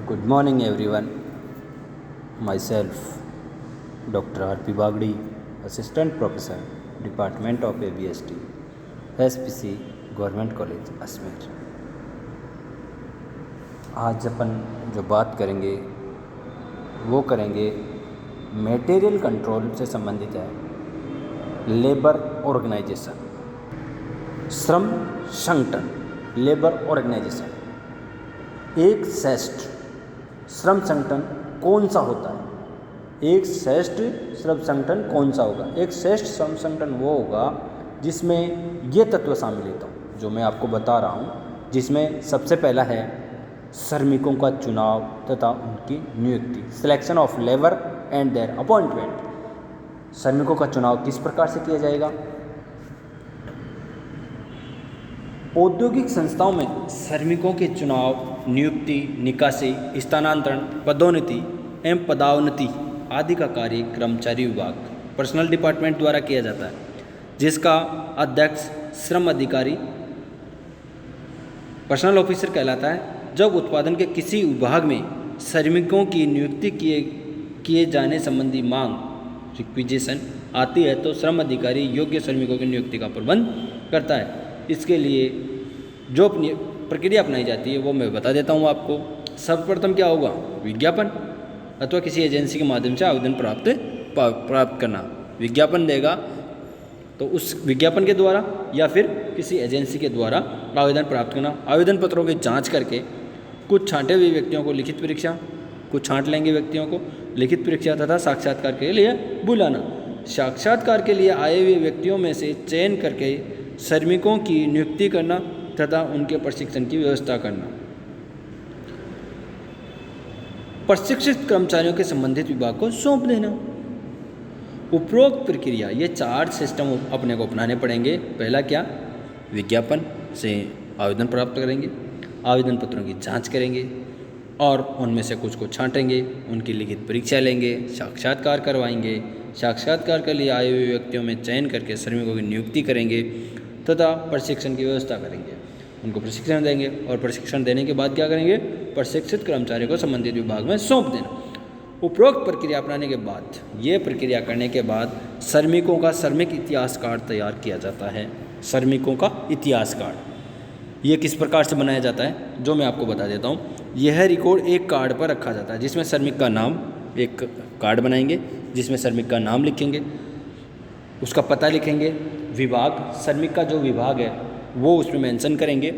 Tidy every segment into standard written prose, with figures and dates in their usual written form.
Good morning everyone. Myself Dr. R.P. Bagdi, Assistant Professor, Department of ABST, SPC, Government College, Ajmer. आज अपन जो बात करेंगे वो करेंगे मटेरियल कंट्रोल से संबंधित है, लेबर ऑर्गेनाइजेशन, श्रम संगठन, लेबर ऑर्गेनाइजेशन। एक श्रेष्ठ श्रम संगठन कौन सा होता है? एक श्रेष्ठ श्रम संगठन कौन सा होगा? एक श्रेष्ठ श्रम संगठन वो होगा जिसमें ये तत्व शामिल होता हूँ जो मैं आपको बता रहा हूँ, जिसमें सबसे पहला है श्रमिकों का चुनाव तथा उनकी नियुक्ति, selection of labour and there appointment. श्रमिकों का चुनाव किस प्रकार से किया जाएगा? औद्योगिक संस्थाओं में श्रमिकों के चुनाव, नियुक्ति, निकासी, स्थानांतरण, पदोन्नति एवं पदावनति आदि का कार्य कर्मचारी विभाग, पर्सनल डिपार्टमेंट द्वारा किया जाता है, जिसका अध्यक्ष श्रम अधिकारी, पर्सनल ऑफिसर कहलाता है। जब उत्पादन के किसी विभाग में श्रमिकों की नियुक्ति किए जाने संबंधी मांग, रिक्विजिशन आती है तो श्रम अधिकारी योग्य श्रमिकों की नियुक्ति का प्रबंध करता है। इसके लिए जो प्रक्रिया अपनाई जाती है वो मैं बता देता हूँ आपको। सर्वप्रथम क्या होगा? विज्ञापन अथवा किसी एजेंसी के माध्यम से आवेदन प्राप्त करना। विज्ञापन देगा तो उस विज्ञापन के द्वारा या फिर किसी एजेंसी के द्वारा आवेदन प्राप्त करना। आवेदन पत्रों की जांच करके कुछ छांटे हुए व्यक्तियों को लिखित परीक्षा, कुछ छांट लेंगे व्यक्तियों को लिखित परीक्षा तथा साक्षात्कार के लिए बुलाना। साक्षात्कार के लिए आए हुए व्यक्तियों में से चयन करके श्रमिकों की नियुक्ति करना तथा उनके प्रशिक्षण की व्यवस्था करना। प्रशिक्षित कर्मचारियों के संबंधित विभाग को सौंप देना। उपरोक्त प्रक्रिया, ये 4 सिस्टम अपने को अपनाने पड़ेंगे। पहला क्या? विज्ञापन से आवेदन प्राप्त करेंगे, आवेदन पत्रों की जांच करेंगे और उनमें से कुछ को छांटेंगे, उनकी लिखित परीक्षा लेंगे, साक्षात्कार करवाएंगे। साक्षात्कार के लिए आए हुए व्यक्तियों में चयन करके श्रमिकों की नियुक्ति करेंगे तथा प्रशिक्षण की व्यवस्था करेंगे, उनको प्रशिक्षण देंगे और प्रशिक्षण देने के बाद क्या करेंगे? प्रशिक्षित कर्मचारियों को संबंधित विभाग में सौंप देना। उपरोक्त प्रक्रिया अपनाने के बाद, ये प्रक्रिया करने के बाद श्रमिकों का श्रमिक इतिहास कार्ड तैयार किया जाता है। श्रमिकों का इतिहास कार्ड ये किस प्रकार से बनाया जाता है जो मैं आपको बता देता हूँ। यह रिकॉर्ड एक कार्ड पर रखा जाता है जिसमें श्रमिक का नाम, एक कार्ड बनाएंगे जिसमें श्रमिक का नाम लिखेंगे, उसका पता लिखेंगे, विभाग, श्रमिक का जो विभाग है वो उसमें मेंशन करेंगे।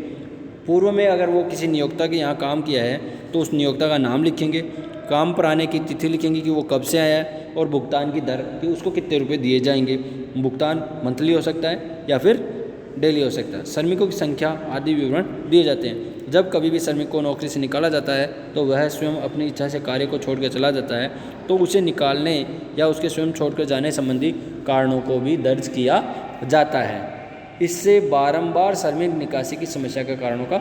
पूर्व में अगर वो किसी नियोक्ता के यहाँ काम किया है तो उस नियोक्ता का नाम लिखेंगे, काम पर आने की तिथि लिखेंगे कि वो कब से आया है और भुगतान की दर कि उसको कितने रुपए दिए जाएंगे। भुगतान मंथली हो सकता है या फिर डेली हो सकता है। श्रमिकों की संख्या आदि विवरण दिए जाते हैं। जब कभी भी श्रमिक को नौकरी से निकाला जाता है तो वह स्वयं अपनी इच्छा से कार्य को छोड़कर चला जाता है तो उसे निकालने या उसके स्वयं छोड़कर जाने संबंधी कारणों को भी दर्ज किया जाता है। इससे बारंबार श्रमिक निकासी की समस्या के कारणों का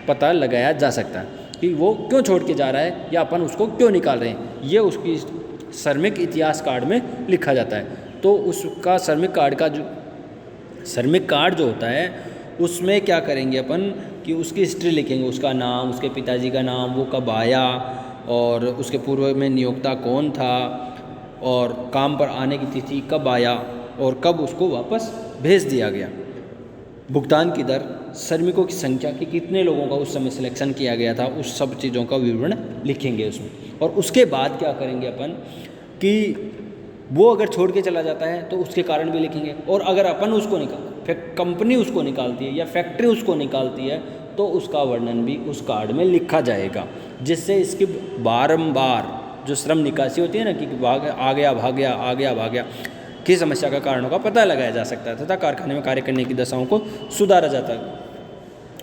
पता लगाया जा सकता है कि वो क्यों छोड़ के जा रहा है या अपन उसको क्यों निकाल रहे हैं। ये उसकी श्रमिक इतिहास कार्ड में लिखा जाता है। तो उसका श्रमिक कार्ड जो होता है उसमें क्या करेंगे अपन कि उसकी हिस्ट्री लिखेंगे, उसका नाम, उसके पिताजी का नाम, वो कब आया और उसके पूर्व में नियोक्ता कौन था और काम पर आने की तिथि कब आया और कब उसको वापस भेज दिया गया। भुगतान की दर, श्रमिकों की संख्या कि कितने लोगों का उस समय सिलेक्शन किया गया था, उस सब चीज़ों का विवरण लिखेंगे उसमें। और उसके बाद क्या करेंगे अपन कि वो अगर छोड़ के चला जाता है तो उसके कारण भी लिखेंगे और अगर अपन उसको कंपनी उसको निकालती है या फैक्ट्री उसको निकालती है तो उसका वर्णन भी उस कार्ड में लिखा जाएगा, जिससे इसकी बारंबार जो श्रम निकासी होती है ना कि आ गया की समस्या का कारणों का पता लगाया जा सकता है तथा कारखाने में कार्य करने की दशाओं को सुधारा जा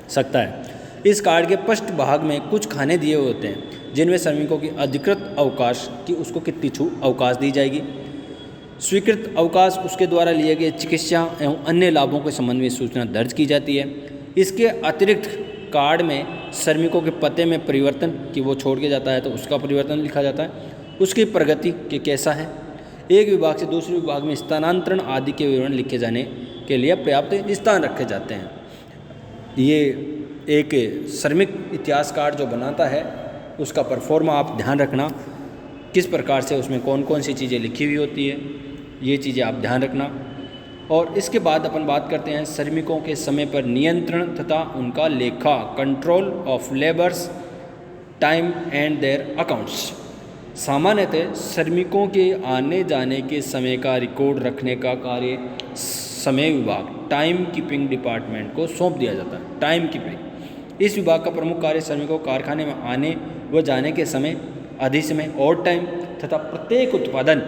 सकता है। इस कार्ड के पृष्ठ भाग में कुछ खाने दिए हुए होते हैं जिनमें श्रमिकों की अधिकृत अवकाश कि उसको कितनी अवकाश दी जाएगी, स्वीकृत अवकाश, उसके द्वारा लिए गए चिकित्सा एवं अन्य लाभों के संबंध में सूचना दर्ज की जाती है। इसके अतिरिक्त कार्ड में श्रमिकों के पते में परिवर्तन कि वो छोड़ के जाता है तो उसका परिवर्तन लिखा जाता है, उसकी प्रगति कि कैसा है, एक विभाग से दूसरे विभाग में स्थानांतरण आदि के विवरण लिखे जाने के लिए पर्याप्त स्थान रखे जाते हैं। ये एक श्रमिक इतिहास कार्ड जो बनाता है उसका परफॉर्मा आप ध्यान रखना, किस प्रकार से उसमें कौन कौन सी चीज़ें लिखी हुई होती है, ये चीज़ें आप ध्यान रखना। और इसके बाद अपन बात करते हैं श्रमिकों के समय पर नियंत्रण तथा उनका लेखा, control of labours time and their accounts. सामान्यतः श्रमिकों के आने जाने के समय का रिकॉर्ड रखने का कार्य समय विभाग टाइम कीपिंग डिपार्टमेंट को सौंप दिया जाता है। टाइम कीपिंग इस विभाग का प्रमुख कार्य श्रमिकों को कारखाने में आने व जाने के समय, अधिसमय, ओवर टाइम तथा प्रत्येक उत्पादन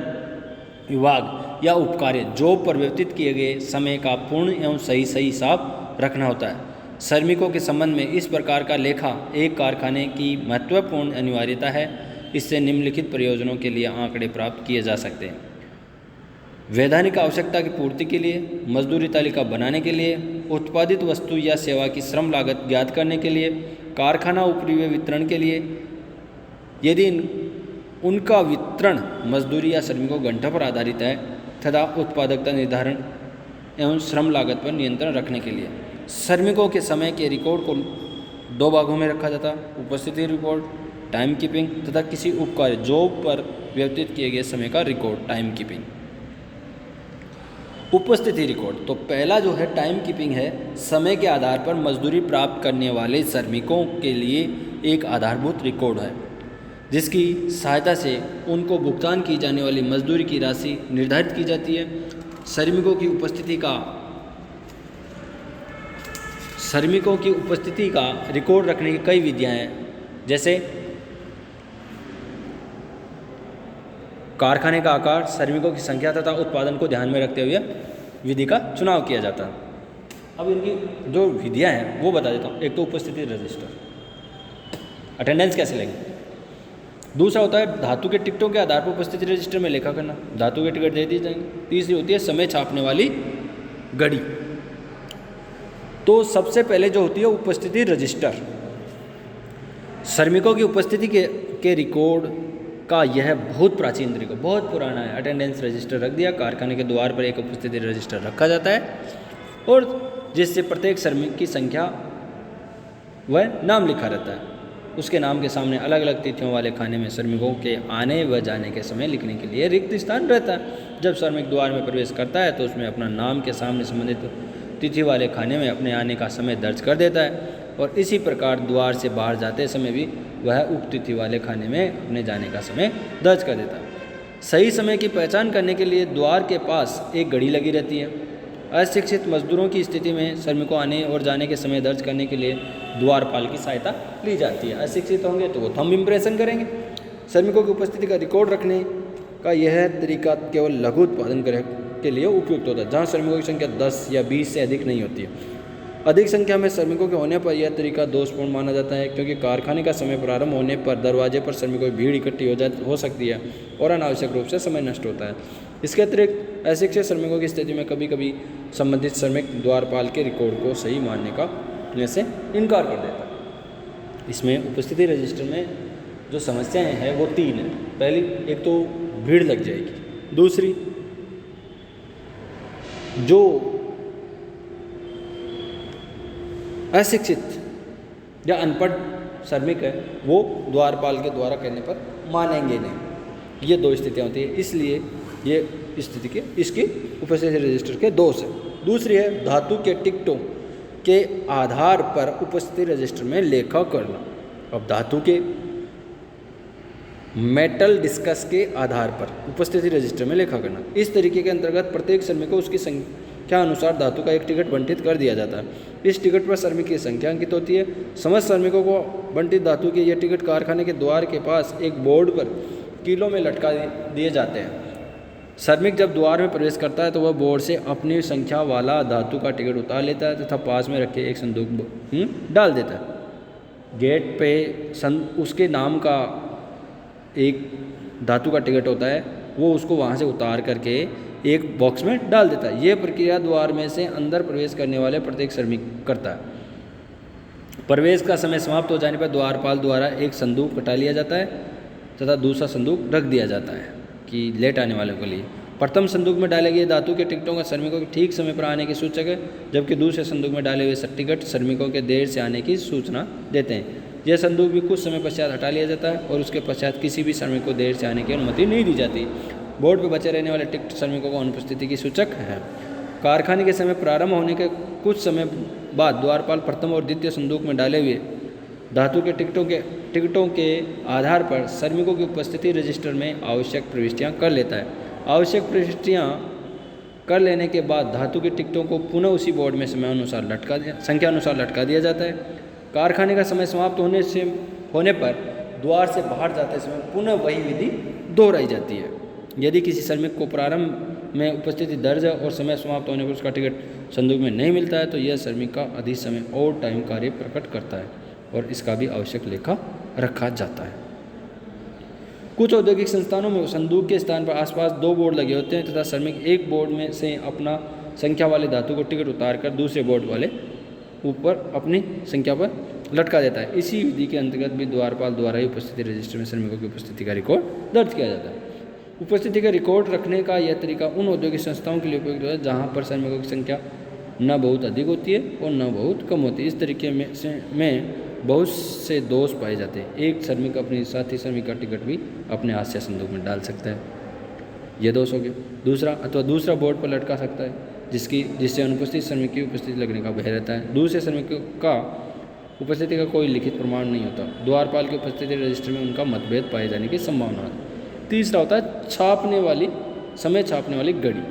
विभाग या उपकार्य जॉब पर व्यतीत किए गए समय का पूर्ण एवं सही हिसाब रखना होता है। श्रमिकों के संबंध में इस प्रकार का लेखा एक कारखाने की महत्वपूर्ण अनिवार्यता है। इससे निम्नलिखित प्रयोजनों के लिए आंकड़े प्राप्त किए जा सकते हैं। वैधानिक आवश्यकता की पूर्ति के लिए, मजदूरी तालिका बनाने के लिए, उत्पादित वस्तु या सेवा की श्रम लागत ज्ञात करने के लिए, कारखाना उपरिव्यय वितरण के लिए, यदि उनका वितरण मजदूरी या श्रमिकों घंटों पर आधारित है, तथा उत्पादकता निर्धारण एवं श्रम लागत पर नियंत्रण रखने के लिए। श्रमिकों के समय के रिकॉर्ड को 2 भागों में रखा जाता है: उपस्थिति रिकॉर्ड, टाइम कीपिंग, तथा किसी उपकार्य जॉब पर व्यतीत किए गए समय का रिकॉर्ड, टाइम कीपिंग। उपस्थिति रिकॉर्ड, तो पहला जो है टाइम कीपिंग है, समय के आधार पर मजदूरी प्राप्त करने वाले श्रमिकों के लिए एक आधारभूत रिकॉर्ड है, जिसकी सहायता से उनको भुगतान की जाने वाली मजदूरी की राशि निर्धारित की जाती है। श्रमिकों की उपस्थिति का रिकॉर्ड रखने की कई विधियां हैं, जैसे कारखाने का आकार, श्रमिकों की संख्या तथा उत्पादन को ध्यान में रखते हुए विधि का चुनाव किया जाता है। अब इनकी जो विधियां हैं वो बता देता हूँ। एक तो उपस्थिति रजिस्टर, अटेंडेंस कैसे लेंगे। दूसरा होता है धातु के टिकटों के आधार पर उपस्थिति रजिस्टर में लेखा करना, धातु के टिकट दे दिए जाएंगे। तीसरी होती है समय छापने वाली घड़ी। तो सबसे पहले जो होती है उपस्थिति रजिस्टर, श्रमिकों की उपस्थिति के रिकॉर्ड का यह बहुत प्राचीन तरीका, बहुत पुराना है। अटेंडेंस रजिस्टर रख दिया, कारखाने के द्वार पर एक उपस्थिति रजिस्टर रखा जाता है और जिससे प्रत्येक श्रमिक की संख्या व नाम लिखा रहता है। उसके नाम के सामने अलग अलग तिथियों वाले खाने में श्रमिकों के आने व जाने के समय लिखने के लिए रिक्त स्थान रहता है। जब श्रमिक द्वार में प्रवेश करता है तो उसमें अपना नाम के सामने संबंधित तिथि वाले खाने में अपने आने का समय दर्ज कर देता है और इसी प्रकार द्वार से बाहर जाते समय भी वह उक्त तिथि वाले खाने में अपने जाने का समय दर्ज कर देता है। सही समय की पहचान करने के लिए द्वार के पास एक घड़ी लगी रहती है। अशिक्षित मजदूरों की स्थिति में श्रमिकों आने और जाने के समय दर्ज करने के लिए द्वारपाल की सहायता ली जाती है। अशिक्षित होंगे तो वो थंब इम्प्रेशन करेंगे। श्रमिकों की उपस्थिति का रिकॉर्ड रखने का यह तरीका केवल लघु उत्पादन के लिए उपयुक्त होता है, जहाँ श्रमिकों की संख्या 10 या 20 से अधिक नहीं होती है। अधिक संख्या में श्रमिकों के होने पर यह तरीका दोषपूर्ण माना जाता है, क्योंकि कारखाने का समय प्रारंभ होने पर दरवाजे पर श्रमिकों की भीड़ इकट्ठी हो सकती है और अनावश्यक रूप से समय नष्ट होता है। इसके अतिरिक्त अशिक्षित श्रमिकों की स्थिति में कभी कभी संबंधित श्रमिक द्वारपाल के रिकॉर्ड को सही मानने से इनकार कर देता है। इसमें उपस्थिति रजिस्टर में जो समस्याएं हैं वो 3 हैं। पहली, एक तो भीड़ लग जाएगी। दूसरी, जो अशिक्षित या अनपढ़ श्रमिक है वो द्वारपाल के द्वारा कहने पर मानेंगे नहीं। ये 2 स्थितियाँ होती है, इसलिए ये स्थिति के इसकी उपस्थिति रजिस्टर के दोष है। दूसरी है धातु के टिकटों के आधार पर उपस्थिति रजिस्टर में लेखा करना। अब धातु के मेटल डिस्कस के आधार पर उपस्थिति रजिस्टर में लेखा करना, इस तरीके के अंतर्गत प्रत्येक श्रमिक को उसकी संख्या अनुसार धातु का एक टिकट बंटित कर दिया जाता है। इस टिकट पर श्रमिक की संख्या अंकित होती है। समस्त श्रमिकों को बंटित धातु के ये टिकट कारखाने के द्वार के पास एक बोर्ड पर किलो में लटका दिए जाते हैं। श्रमिक जब द्वार में प्रवेश करता है तो वह बोर्ड से अपनी संख्या वाला धातु का टिकट उतार लेता है तथा पास में रखे एक संदूक डाल देता है। गेट पे उसके नाम का एक धातु का टिकट होता है, वो उसको वहाँ से उतार करके एक बॉक्स में डाल देता है। यह प्रक्रिया द्वार में से अंदर प्रवेश करने वाले प्रत्येक श्रमिक करता है। प्रवेश का समय समाप्त हो जाने पर द्वारपाल द्वारा एक संदूक हटा लिया जाता है तथा दूसरा संदूक रख दिया जाता है कि लेट आने वालों के लिए। प्रथम संदूक में डाले गए धातु के टिकटों का श्रमिकों के ठीक समय पर आने की सूचक है, जबकि दूसरे संदूक में डाले हुए टिकट श्रमिकों के देर से आने की सूचना देते हैं। यह संदूक भी कुछ समय पश्चात हटा लिया जाता है और उसके पश्चात किसी भी श्रमिक को देर से आने की अनुमति नहीं दी जाती। बोर्ड पर बचे रहने वाले टिकट श्रमिकों को अनुपस्थिति की सूचक है। कारखाने के समय प्रारंभ होने के कुछ समय बाद द्वारपाल प्रथम और द्वितीय संदूक में डाले हुए धातु के टिकटों के आधार पर श्रमिकों की उपस्थिति रजिस्टर में आवश्यक प्रविष्टियां कर लेता है। आवश्यक प्रविष्टियां कर लेने के बाद धातु के टिकटों को पुनः उसी बोर्ड में संख्या अनुसार लटका दिया जाता है। कारखाने का समय समाप्त होने पर द्वार से बाहर जाते समय पुनः वही विधि दोहराई जाती है। यदि किसी श्रमिक को प्रारंभ में उपस्थिति दर्ज है और समय समाप्त होने पर उसका टिकट संदूक में नहीं मिलता है तो यह श्रमिक का अधिक समय और टाइम कार्य प्रकट करता है और इसका भी आवश्यक लेखा रखा जाता है। कुछ औद्योगिक संस्थानों में संदूक के स्थान पर आसपास 2 बोर्ड लगे होते हैं तथा श्रमिक एक बोर्ड में से अपना संख्या वाले धातु को टिकट उतार कर दूसरे बोर्ड वाले ऊपर अपनी संख्या पर लटका देता है। इसी विधि के अंतर्गत भी द्वारपाल द्वारा ही उपस्थिति रजिस्टर में श्रमिकों की उपस्थिति का रिकॉर्ड दर्ज किया जाता है। उपस्थिति का रिकॉर्ड रखने का यह तरीका उन औद्योगिक संस्थाओं के लिए उपयुक्त है जहाँ पर श्रमिकों की संख्या न बहुत अधिक होती है और न बहुत कम होती है। इस तरीके में बहुत से दोष पाए जाते हैं। एक श्रमिक अपने साथी श्रमिक का टिकट भी अपने हाथ से संदूक में डाल सकता है, यह दोष हो गया। दूसरा बोर्ड पर लटका सकता है जिससे अनुपस्थित श्रमिक की उपस्थिति लगने का भय रहता है। दूसरे श्रमिक का उपस्थिति का कोई लिखित प्रमाण नहीं होता। द्वारपाल की उपस्थिति रजिस्टर में उनका मतभेद पाए जाने की संभावना है। तीसरा होता है समय छापने वाली घड़ी,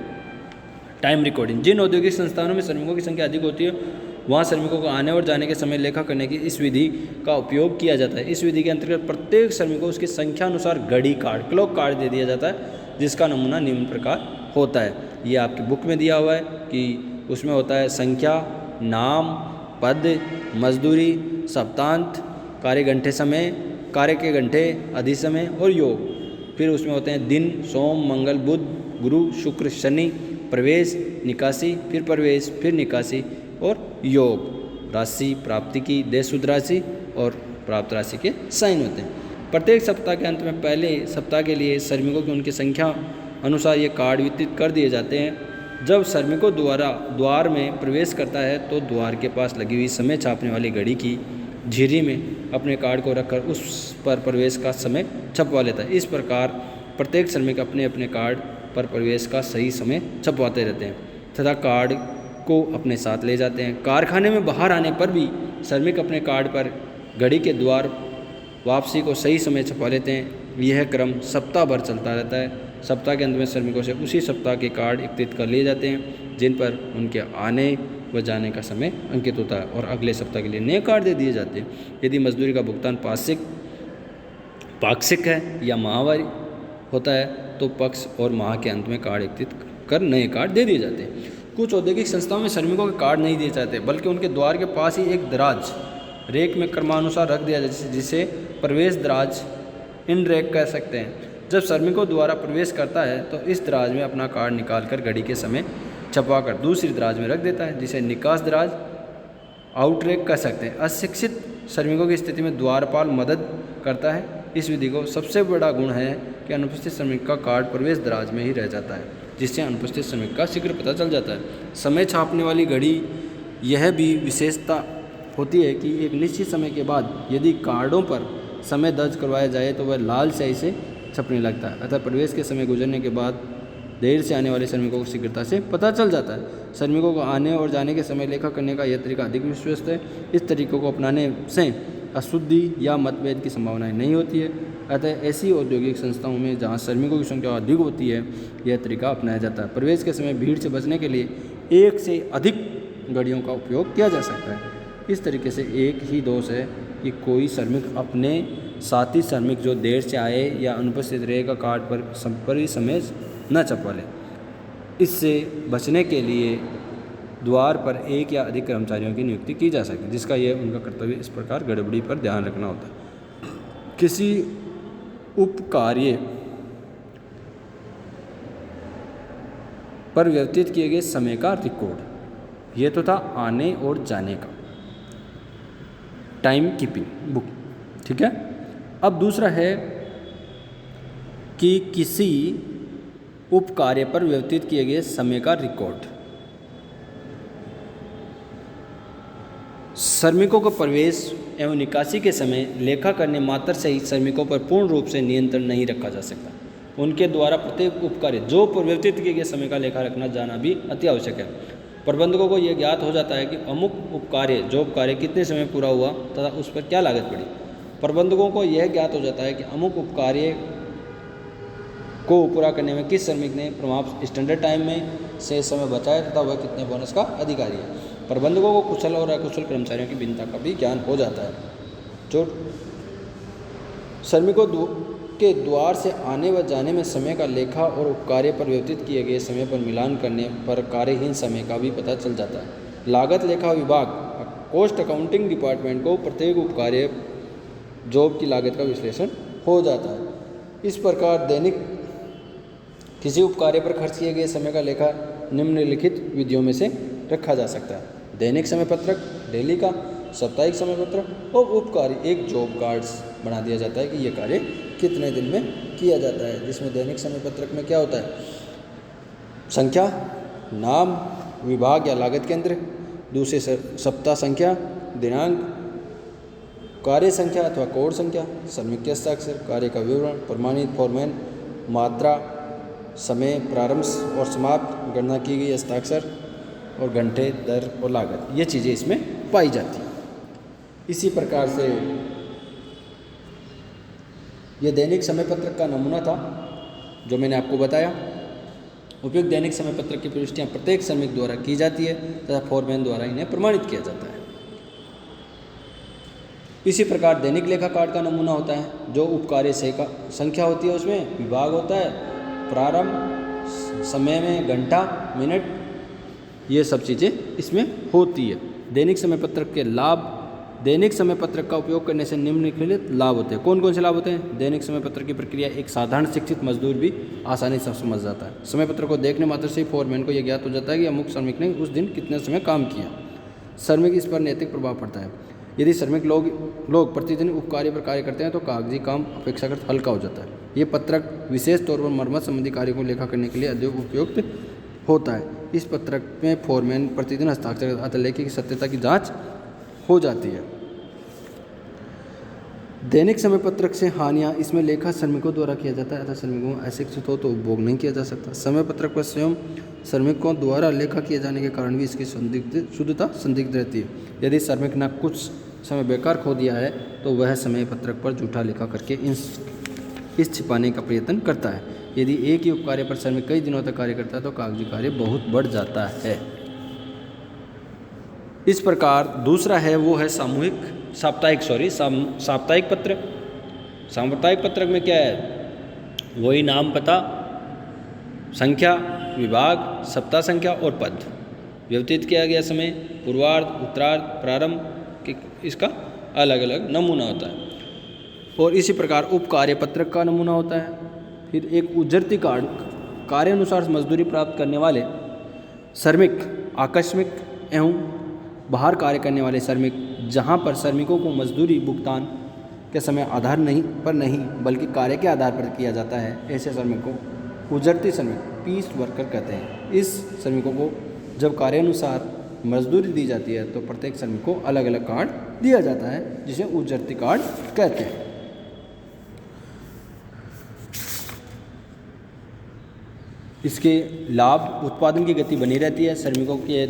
टाइम रिकॉर्डिंग। जिन औद्योगिक संस्थानों में श्रमिकों की संख्या अधिक होती है वहाँ श्रमिकों को आने और जाने के समय लेखा करने की इस विधि का उपयोग किया जाता है। इस विधि के अंतर्गत प्रत्येक श्रमिक को उसकी संख्या अनुसार घड़ी कार्ड, क्लॉक कार्ड दे दिया जाता है जिसका नमूना निम्न प्रकार होता है। ये आपकी बुक में दिया हुआ है कि उसमें होता है संख्या, नाम, पद, मजदूरी, सप्तांत, कार्य घंटे समय, कार्य के घंटे, अधि समय और योग। फिर उसमें होते हैं दिन, सोम, मंगल, बुध, गुरु, शुक्र, शनि, प्रवेश, निकासी, फिर प्रवेश, फिर निकासी और योग। राशि, प्राप्ति की, देश शुद्ध राशि और प्राप्त राशि के साइन होते हैं। प्रत्येक सप्ताह के अंत में पहले सप्ताह के लिए श्रमिकों की उनकी संख्या अनुसार ये कार्ड वितरित कर दिए जाते हैं। जब श्रमिकों द्वारा द्वार में प्रवेश करता है तो द्वार के पास लगी हुई समय छापने वाली घड़ी की झिर्री में अपने कार्ड को रखकर उस पर प्रवेश का समय छपवा लेता है। इस प्रकार प्रत्येक श्रमिक अपने अपने कार्ड पर प्रवेश का सही समय छपवाते रहते हैं तथा कार्ड को अपने साथ ले जाते हैं। कारखाने में बाहर आने पर भी श्रमिक अपने कार्ड पर घड़ी के द्वार वापसी को सही समय छपवा लेते हैं। यह क्रम सप्ताह भर चलता रहता है। सप्ताह के अंत में श्रमिकों से उसी सप्ताह के कार्ड एकत्रित कर लिए जाते हैं जिन पर उनके आने व जाने का समय अंकित होता है और अगले सप्ताह के लिए नए कार्ड दे दिए जाते हैं। यदि मजदूरी का भुगतान पाक्षिक है या माहवारी होता है तो पक्ष और माह के अंत में कार्ड एकत्रित कर नए कार्ड दे दिए जाते हैं। कुछ औद्योगिक संस्थाओं में श्रमिकों के कार्ड नहीं दिए जाते बल्कि उनके द्वार के पास ही एक दराज रेक में क्रमानुसार रख दिया जाता है जिसे प्रवेश दराज इन रेक कह सकते हैं। जब श्रमिकों द्वारा प्रवेश करता है तो इस दराज में अपना कार्ड निकालकर घड़ी के समय छपवाकर दूसरी दराज में रख देता है जिसे निकास दराज आउट रेक कह सकते हैं। अशिक्षित श्रमिकों की स्थिति में द्वारपाल मदद करता है। इस विधि को सबसे बड़ा गुण है कि अनुपस्थित श्रमिक का कार्ड प्रवेश दराज में ही रह जाता है जिससे अनुपस्थित श्रमिक का शीघ्र पता चल जाता है। समय छापने वाली घड़ी यह भी विशेषता होती है कि एक निश्चित समय के बाद यदि कार्डों पर समय दर्ज करवाया जाए तो वह लाल स्याही से छपने लगता है। अतः प्रवेश के समय गुजरने के बाद देर से आने वाले श्रमिकों को शीघ्रता से पता चल जाता है। श्रमिकों को आने और जाने के समय लेखा करने का यह तरीका अधिक विश्वस्त है। इस तरीकों को अपनाने से अशुद्धि या मतभेद की संभावनाएं नहीं होती है। अतः ऐसी औद्योगिक संस्थाओं में जहां श्रमिकों की संख्या अधिक होती है यह तरीका अपनाया जाता है। प्रवेश के समय भीड़ से बचने के लिए एक से अधिक घड़ियों का उपयोग किया जा सकता है। इस तरीके से एक ही दोष है कि कोई श्रमिक अपने साथी श्रमिक जो देर से आए या अनुपस्थित रहेगा कार्ड पर ही समय न छपवा ले। इससे बचने के लिए द्वार पर एक या अधिक कर्मचारियों की नियुक्ति की जा सकती है जिसका यह उनका कर्तव्य इस प्रकार गड़बड़ी पर ध्यान रखना होता है। किसी उपकार्य पर व्यतीत किए गए समय का रिकॉर्ड, यह तो था आने और जाने का टाइम कीपिंग बुक, ठीक है। अब दूसरा है कि किसी उपकार्य पर व्यतीत किए गए समय का रिकॉर्ड। श्रमिकों को प्रवेश एवं निकासी के समय लेखा करने मात्र से ही श्रमिकों पर पूर्ण रूप से नियंत्रण नहीं रखा जा सकता। उनके द्वारा प्रत्येक उपकार्य जो परिवर्तित किए गए समय का लेखा रखना जाना भी अति आवश्यक है। प्रबंधकों को यह ज्ञात हो जाता है कि अमुक उपकार्य जो उपकार्य कितने समय पूरा हुआ तथा उस पर क्या लागत पड़ी। प्रबंधकों को यह ज्ञात हो जाता है कि अमुक उपकार्य को पूरा करने में किस श्रमिक ने प्रभाव स्टैंडर्ड टाइम में से समय बचाया तथा वह कितने बोनस का अधिकारी है। प्रबंधकों को कुशल और अकुशल कर्मचारियों की भिन्नता का भी ज्ञान हो जाता है। जो श्रमिकों के द्वार से आने व जाने में समय का लेखा और उपकार्य परिवर्तित किए गए समय पर मिलान करने पर कार्यहीन समय का भी पता चल जाता है। लागत लेखा विभाग कॉस्ट अकाउंटिंग डिपार्टमेंट को प्रत्येक उपकार्य जॉब की लागत का विश्लेषण हो जाता है। इस प्रकार दैनिक किसी उपकार्य पर खर्च किए गए समय का लेखा निम्नलिखित विधियों में से रखा जा सकता है। दैनिक समय पत्रक, डेली का, साप्ताहिक समय पत्रक और उपकार्य एक जॉब कार्ड्स बना दिया जाता है कि ये कार्य कितने दिन में किया जाता है। जिसमें दैनिक समय पत्रक में क्या होता है, संख्या, नाम, विभाग या लागत केंद्र, दूसरे सप्ताह संख्या, दिनांक, कार्य संख्या अथवा कोड संख्या, श्रमिक के हस्ताक्षर, कार्य का विवरण, प्रमाणित फॉर्मेन, मात्रा, समय, प्रारंभ और समाप्त, गणना की गई हस्ताक्षर और घंटे, दर और लागत, ये चीज़ें इसमें पाई जाती हैं। इसी प्रकार से ये दैनिक समय पत्रक का नमूना था जो मैंने आपको बताया। उपयुक्त दैनिक समय पत्रक की प्रविष्टियाँ प्रत्येक श्रमिक द्वारा की जाती है तथा फॉरमैन द्वारा इन्हें प्रमाणित किया जाता है। इसी प्रकार दैनिक लेखा कार्ड का नमूना होता है जो उपकार्य से का संख्या होती है, उसमें विभाग होता है, प्रारंभ, समय में घंटा, मिनट, ये सब चीज़ें इसमें होती है। दैनिक समय पत्रक के लाभ, दैनिक समय पत्रक का उपयोग करने से निम्नलिखित लाभ होते हैं। कौन कौन से लाभ होते हैं? दैनिक समय पत्रक की प्रक्रिया एक साधारण शिक्षित मजदूर भी आसानी से समझ जाता है। समय पत्रक को देखने मात्र से ही फोरमैन को यह ज्ञात हो जाता है कि अमुक श्रमिक ने उस दिन कितने समय काम किया। श्रमिक इस पर नैतिक प्रभाव पड़ता है। यदि श्रमिक लोग प्रतिदिन उपकार्य पर कार्य करते हैं तो कागजी काम अपेक्षाकृत हल्का हो जाता है। ये पत्रक विशेष तौर पर मरम्मत संबंधी कार्यों को लेखा करने के लिए अधिक उपयुक्त होता है। इस पत्रक में फोरमैन प्रतिदिन हस्ताक्षर अतः लेखी की सत्यता की जांच हो जाती है। दैनिक समय पत्रक से हानियाँ, इसमें लेखा श्रमिकों द्वारा किया जाता है अतः श्रमिकों अशिक्षित हो तो उपभोग नहीं किया जा सकता। समय पत्रक पर स्वयं श्रमिकों द्वारा लेखा किए जाने के कारण भी इसकी शुद्धता संदिग्ध रहती है। यदि श्रमिक ने कुछ समय बेकार खो दिया है तो वह समय पत्रक पर झूठा लेखा करके इस छिपाने का प्रयत्न करता है। यदि एक ही उपकार्य पर श्रमिक कई दिनों तक कार्य करता है तो कागजी कार्य बहुत बढ़ जाता है। इस प्रकार दूसरा है वो है साप्ताहिक पत्र। साप्ताहिक पत्रक में क्या है, वही नाम, पता, संख्या, विभाग, सप्ताह संख्या और पद, व्यतीत किया गया समय, पूर्वार्ध, उत्तरार्ध, प्रारंभ, इसका अलग अलग नमूना होता है। और इसी प्रकार उप कार्य पत्रक का नमूना होता है। फिर एक उजरती कार्ड, कार्य अनुसार मजदूरी प्राप्त करने वाले श्रमिक, आकस्मिक एवं बाहर कार्य करने वाले श्रमिक, जहां पर श्रमिकों को मजदूरी भुगतान के समय आधार नहीं बल्कि कार्य के आधार पर किया जाता है, ऐसे श्रमिकों को उजरती श्रमिक, पीस वर्कर कहते हैं। इस श्रमिकों को जब कार्य अनुसार मजदूरी दी जाती है तो प्रत्येक श्रमिक को अलग अलग कार्ड दिया जाता है जिसे उजरती कार्ड कहते हैं। इसके लाभ, उत्पादन की गति बनी रहती है। श्रमिकों के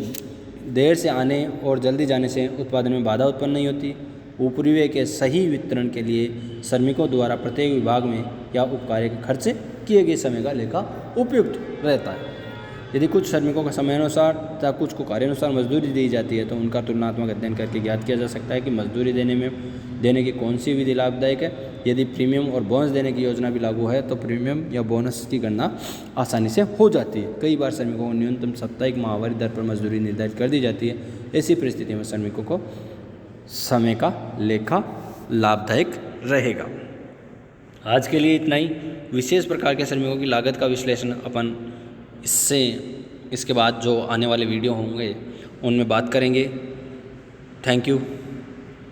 देर से आने और जल्दी जाने से उत्पादन में बाधा उत्पन्न नहीं होती। उपरिव्यय के सही वितरण के लिए श्रमिकों द्वारा प्रत्येक विभाग में या उपकार्य के खर्च किए गए समय का लेखा उपयुक्त रहता है। यदि कुछ श्रमिकों का समयानुसार तथा कुछ को कार्यानुसार मजदूरी दी जाती है तो उनका तुलनात्मक अध्ययन करके ज्ञात किया जा सकता है कि मजदूरी देने की कौन सी विधि लाभदायक है। यदि प्रीमियम और बोनस देने की योजना भी लागू है तो प्रीमियम या बोनस की गणना आसानी से हो जाती है। कई बार श्रमिकों को न्यूनतम साप्ताहिक माहवारी दर पर मजदूरी निर्धारित कर दी जाती है। ऐसी परिस्थिति में श्रमिकों को समय का लेखा लाभदायक रहेगा। आज के लिए इतना ही। विशेष प्रकार के श्रमिकों की लागत का विश्लेषण अपन इसके बाद जो आने वाले वीडियो होंगे उनमें बात करेंगे। Thank you.